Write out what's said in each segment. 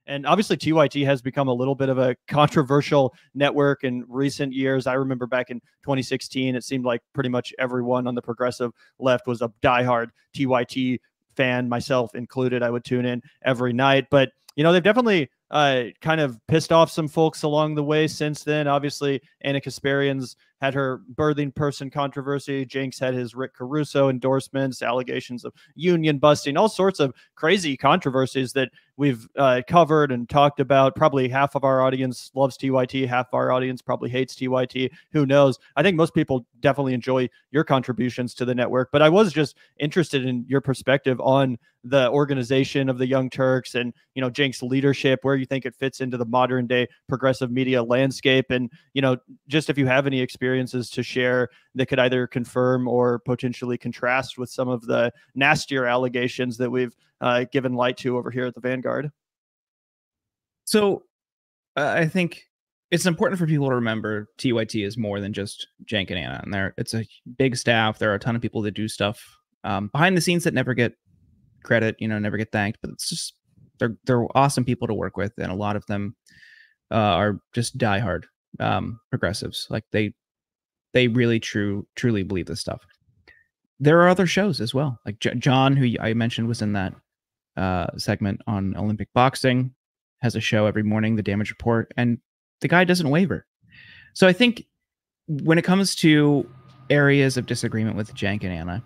And obviously TYT has become a little bit of a controversial network in recent years. I remember back in 2016, it seemed like pretty much everyone on the progressive left was a diehard TYT fan, myself included. I would tune in every night. But, they've definitely kind of pissed off some folks along the way since then. Obviously, Anna Kasparian's had her birthing person controversy. Cenk's had his Rick Caruso endorsements, allegations of union busting, all sorts of crazy controversies that we've covered and talked about. Probably half of our audience loves TYT, half of our audience probably hates TYT. Who knows? I think most people definitely enjoy your contributions to the network, but I was just interested in your perspective on the organization of the Young Turks and, Cenk's leadership, where you think it fits into the modern day progressive media landscape. And, just if you have any experiences to share that could either confirm or potentially contrast with some of the nastier allegations that we've given light to over here at the Vanguard. So I think it's important for people to remember TYT is more than just Cenk and Anna. And it's a big staff. There are a ton of people that do stuff behind the scenes that never get credit, never get thanked, but it's just, they're awesome people to work with. And a lot of them are just diehard progressives. Like they really truly believe this stuff. There are other shows as well. Like John, who I mentioned was in that segment on Olympic boxing, has a show every morning, The Damage Report, and the guy doesn't waver. So I think when it comes to areas of disagreement with Cenk and Anna,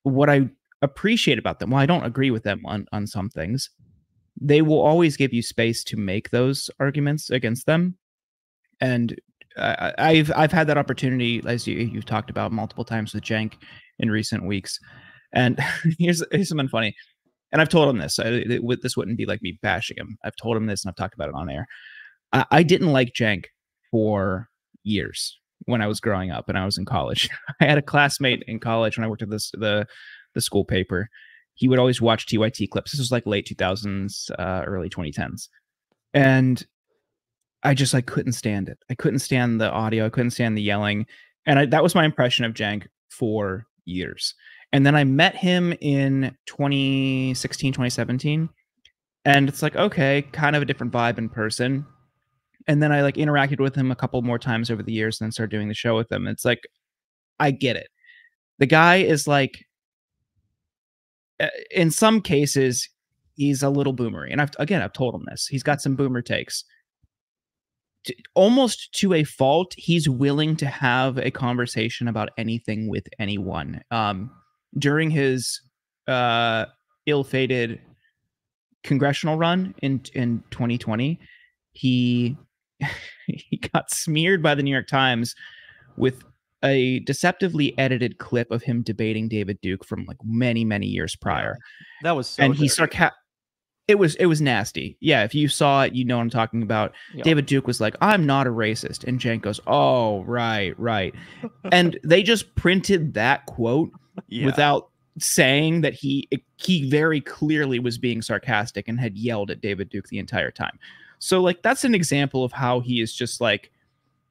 what I appreciate about them, while I don't agree with them on some things, they will always give you space to make those arguments against them. And I've had that opportunity, as you've talked about multiple times with Cenk in recent weeks. And here's something funny. And I've told him this. This wouldn't be like me bashing him. I've told him this and I've talked about it on air. I didn't like Cenk for years when I was growing up and I was in college. I had a classmate in college when I worked at the school paper. He would always watch TYT clips. This was like late 2000s, early 2010s. And I just couldn't stand it. I couldn't stand the audio. I couldn't stand the yelling. And that was my impression of Cenk for years. And then I met him in 2016, 2017. And it's okay, kind of a different vibe in person. And then I interacted with him a couple more times over the years and then started doing the show with him. It's I get it. The guy is in some cases, he's a little boomery. And I've told him this. He's got some boomer takes. Almost to a fault, he's willing to have a conversation about anything with anyone. During his ill-fated congressional run in 2020, he got smeared by the New York Times with a deceptively edited clip of him debating David Duke from many years prior. Yeah, that was so. And he It was nasty. Yeah, if you saw it, you know what I'm talking about. Yep. David Duke was like, "I'm not a racist," and Cenk goes, "Oh, right." And they just printed that quote without saying that he very clearly was being sarcastic and had yelled at David Duke the entire time. So that's an example of how he is just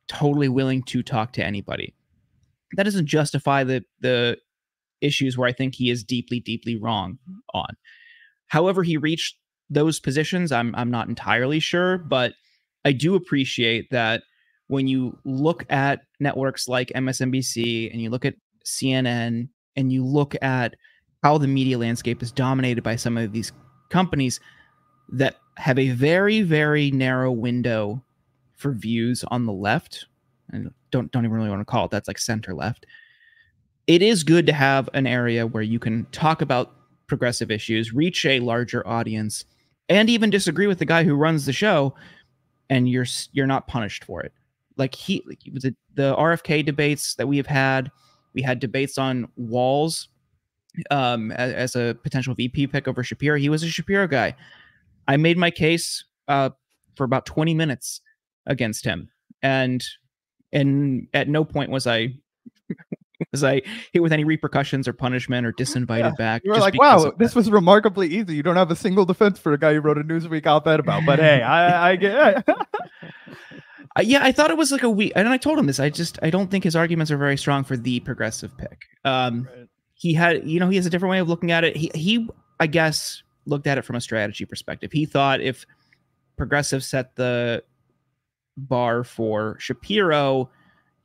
totally willing to talk to anybody. That doesn't justify the issues where I think he is deeply wrong on. However he reached those positions, I'm not entirely sure, but I do appreciate that when you look at networks like MSNBC and you look at CNN and you look at how the media landscape is dominated by some of these companies that have a very, very narrow window for views on the left, and don't even really want to call it that's center left. It is good to have an area where you can talk about progressive issues, reach a larger audience, and even disagree with the guy who runs the show, and you're not punished for it. The RFK debates that we had debates on Walls as a potential VP pick over Shapiro. He was a Shapiro guy. I made my case for about 20 minutes against him, and at no point was I hit with any repercussions or punishment or disinvited back. You were wow, this was remarkably easy. You don't have a single defense for a guy you wrote a Newsweek op-ed about. But hey, I get it. Yeah, I thought it was a weak, and I told him this. I don't think his arguments are very strong for the progressive pick. Right. He has a different way of looking at it. He I guess looked at it from a strategy perspective. He thought if progressives set the bar for Shapiro,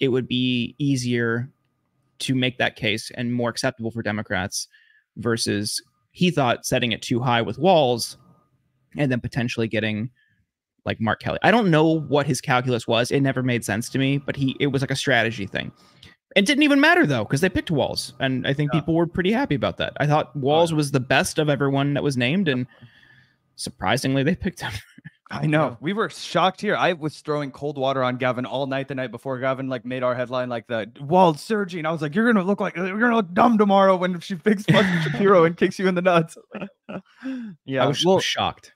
it would be easier to make that case and more acceptable for Democrats, versus he thought setting it too high with Walz and then potentially getting like Mark Kelly. I don't know what his calculus was. It never made sense to me, but it was like a strategy thing. It didn't even matter though, because they picked Walz, and I think people were pretty happy about that. I thought Walz was the best of everyone that was named, and surprisingly, they picked him. I know. We were shocked here. I was throwing cold water on Gavin all night the night before Gavin like made our headline, like the Walz surging. I was like, you're gonna look dumb tomorrow when she picks Shapiro and kicks you in the nuts. Yeah, I was shocked.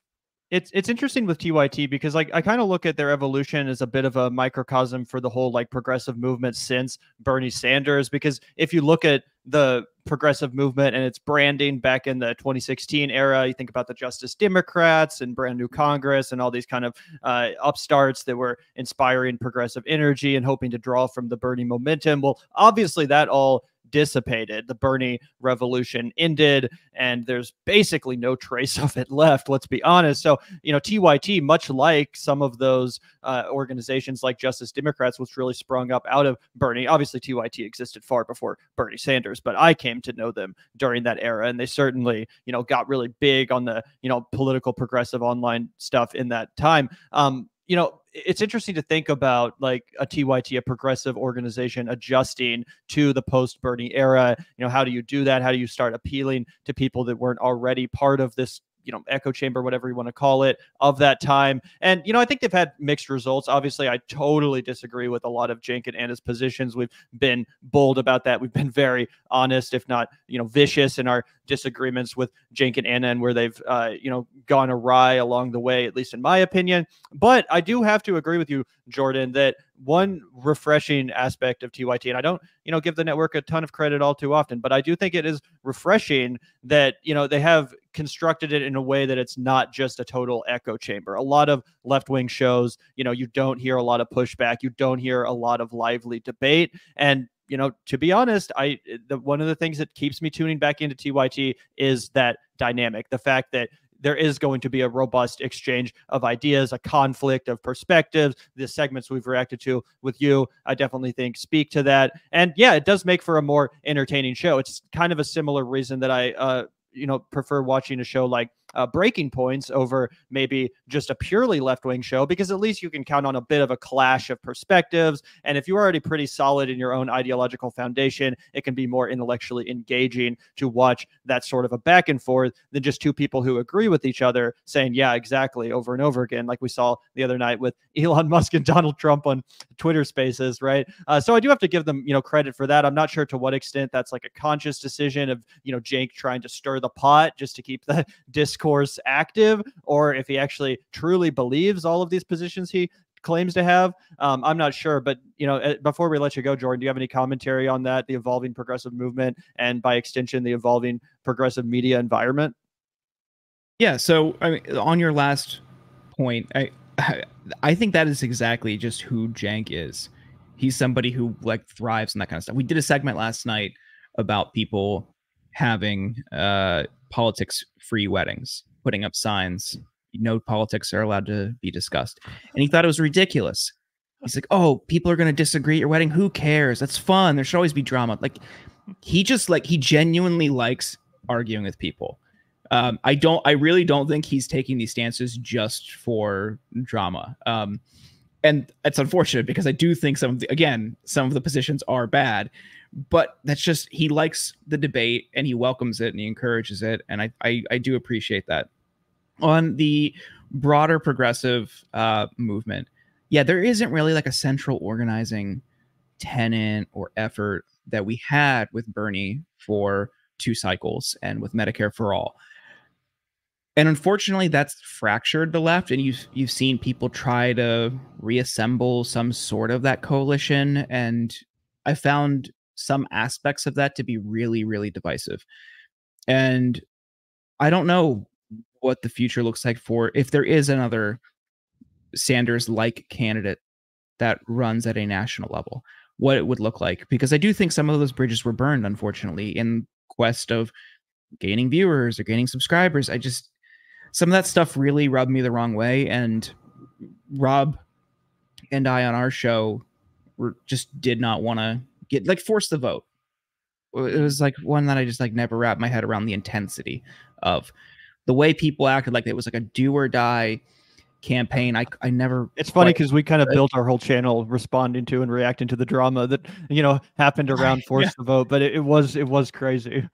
It's interesting with TYT because like I kind of look at their evolution as a bit of a microcosm for the whole like progressive movement since Bernie Sanders, because if you look at the progressive movement and its branding back in the 2016 era, you think about the Justice Democrats and Brand New Congress and all these kind of upstarts that were inspiring progressive energy and hoping to draw from the Bernie momentum. Well, obviously that all dissipated. The Bernie revolution ended, and there's basically no trace of it left, let's be honest. So, TYT, much like some of those organizations like Justice Democrats, which really sprung up out of Bernie. Obviously, TYT existed far before Bernie Sanders, but I came to know them during that era, and they certainly, got really big on the, political progressive online stuff in that time. It's interesting to think about like a TYT, a progressive organization, adjusting to the post-Bernie era. How do you do that? How do you start appealing to people that weren't already part of this, echo chamber, whatever you want to call it, of that time? And, I think they've had mixed results. Obviously, I totally disagree with a lot of Cenk and Anna's positions. We've been bold about that. We've been very honest, if not, vicious in our disagreements with Cenk and Anna, and where they've, gone awry along the way, at least in my opinion. But I do have to agree with you, Jordan, that one refreshing aspect of TYT, and I don't, give the network a ton of credit all too often, but I do think it is refreshing that, they have constructed it in a way that it's not just a total echo chamber. A lot of left-wing shows, you don't hear a lot of pushback. You don't hear a lot of lively debate. And to be honest, one of the things that keeps me tuning back into TYT is that dynamic. The fact that there is going to be a robust exchange of ideas, a conflict of perspectives. The segments we've reacted to with you, I definitely think speak to that. And yeah, it does make for a more entertaining show. It's kind of a similar reason that I, prefer watching a show like Breaking Points over maybe just a purely left-wing show, because at least you can count on a bit of a clash of perspectives. And if you're already pretty solid in your own ideological foundation, it can be more intellectually engaging to watch that sort of a back and forth than just two people who agree with each other saying, yeah, exactly, over and over again, like we saw the other night with Elon Musk and Donald Trump on Twitter Spaces, right? So I do have to give them, credit for that. I'm not sure to what extent that's like a conscious decision of, Cenk trying to stir the pot just to keep the discourse active, or if he actually truly believes all of these positions he claims to have. I'm not sure, but before we let you go, Jordan, do you have any commentary on that, the evolving progressive movement, and by extension, the evolving progressive media environment? So I mean, on your last point, I think that is exactly just who Cenk is. He's somebody who like thrives in that kind of stuff. We did a segment last night about people having politics-free weddings, putting up signs, no politics are allowed to be discussed. And he thought it was ridiculous. He's like, oh, people are going to disagree at your wedding. Who cares? That's fun. There should always be drama. Like, he genuinely likes arguing with people. I really don't think he's taking these stances just for drama. And it's unfortunate because I do think some of the positions are bad, but that's just, he likes the debate and he welcomes it and he encourages it. And I do appreciate that. On the broader progressive movement, there isn't really like a central organizing tenet or effort that we had with Bernie for 2 cycles and with Medicare for All. And unfortunately, that's fractured the left, and you've seen people try to reassemble some sort of that coalition, and I found some aspects of that to be really, really divisive. And I don't know what the future looks like for, if there is another Sanders-like candidate that runs at a national level, what it would look like, because I do think some of those bridges were burned, unfortunately, in quest of gaining viewers or gaining subscribers. some of that stuff really rubbed me the wrong way. And Rob and I on our show just did not want to get like force the vote. It was like one that I just like never wrapped my head around the intensity of the way people acted. Like it was like a do or die campaign. I never. It's funny because we kind of built our whole channel responding to and reacting to the drama that happened around force the vote, but it was crazy.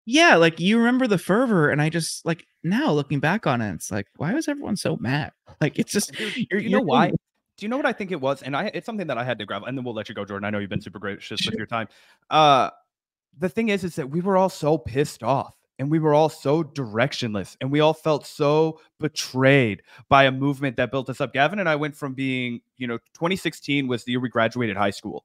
Yeah, like you remember the fervor, and I just like now looking back on it, it's like, why was everyone so mad? Like it's just, you know why? Do you know what I think it was? And it's something that I had to grab, and then we'll let you go, Jordan. I know you've been super gracious with your time. The thing is that we were all so pissed off. And we were all so directionless, and we all felt so betrayed by a movement that built us up. Gavin and I went from being, 2016 was the year we graduated high school.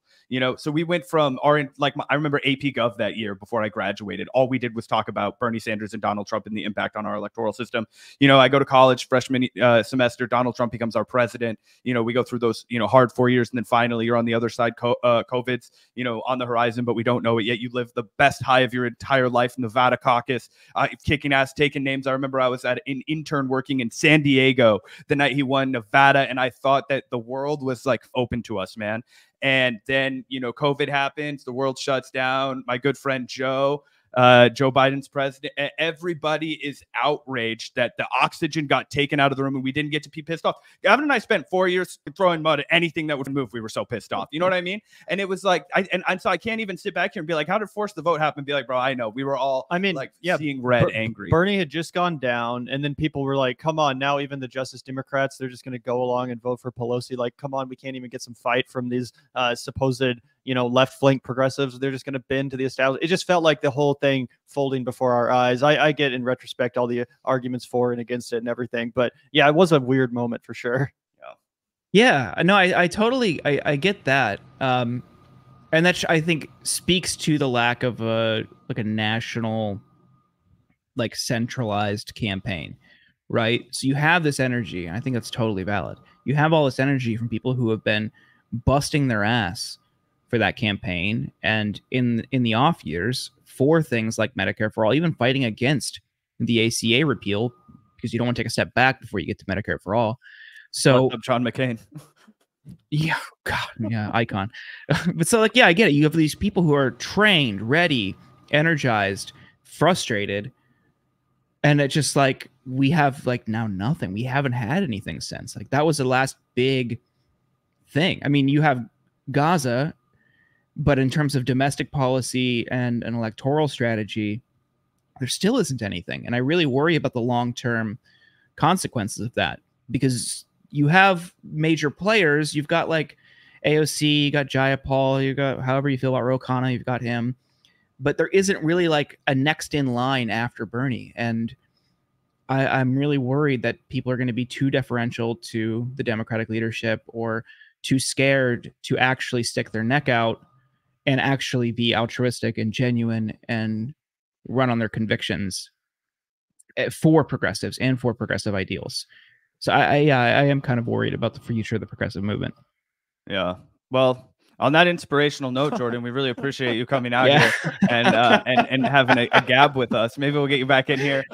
So we went from I remember AP Gov that year before I graduated. All we did was talk about Bernie Sanders and Donald Trump and the impact on our electoral system. I go to college freshman semester. Donald Trump becomes our president. We go through those, hard 4 years, and then finally you're on the other side. COVID's, on the horizon, but we don't know it yet. You live the best high of your entire life, Nevada caucus. Kicking ass, taking names. I remember I was at an intern working in San Diego the night he won Nevada, and I thought that the world was like open to us, man. And then, COVID happens, the world shuts down. My good friend Joe Biden's president. Everybody is outraged that the oxygen got taken out of the room and we didn't get to be pissed off. Gavin and I spent 4 years throwing mud at anything that would move. We were so pissed off. You know what I mean? And it was like, so I can't even sit back here and be like, how did force the vote happen? And be like, bro, I know. We were all, seeing red, angry. Bernie had just gone down, and then people were like, come on, now even the Justice Democrats, they're just going to go along and vote for Pelosi. Like, come on, we can't even get some fight from these supposed left flank progressives. They're just going to bend to the establishment. It just felt like the whole thing folding before our eyes. I get in retrospect all the arguments for and against it and everything, but yeah, it was a weird moment for sure. Yeah, no, I totally get that. And that I think speaks to the lack of a national, like centralized campaign, right? So you have this energy, and I think that's totally valid. You have all this energy from people who have been busting their ass for that campaign, and in the off years for things like Medicare for all, even fighting against the ACA repeal because you don't want to take a step back before you get to Medicare for all. So John McCain. Yeah, God, yeah, icon. But so like, yeah, I get it. You have these people who are trained, ready, energized, frustrated, and it's just like we have like now nothing. We haven't had anything since. Like that was the last big thing. I mean, you have Gaza, but in terms of domestic policy and an electoral strategy, there still isn't anything. And I really worry about the long-term consequences of that, because you have major players. You've got like AOC, you got Jayapal, you got however you feel about Ro Khanna, you've got him. But there isn't really like a next in line after Bernie. And I'm really worried that people are going to be too deferential to the Democratic leadership or too scared to actually stick their neck out and actually be altruistic and genuine and run on their convictions for progressives and for progressive ideals. So I am kind of worried about the future of the progressive movement. Yeah. Well, on that inspirational note, Jordan, we really appreciate you coming out here and having a gab with us. Maybe we'll get you back in here.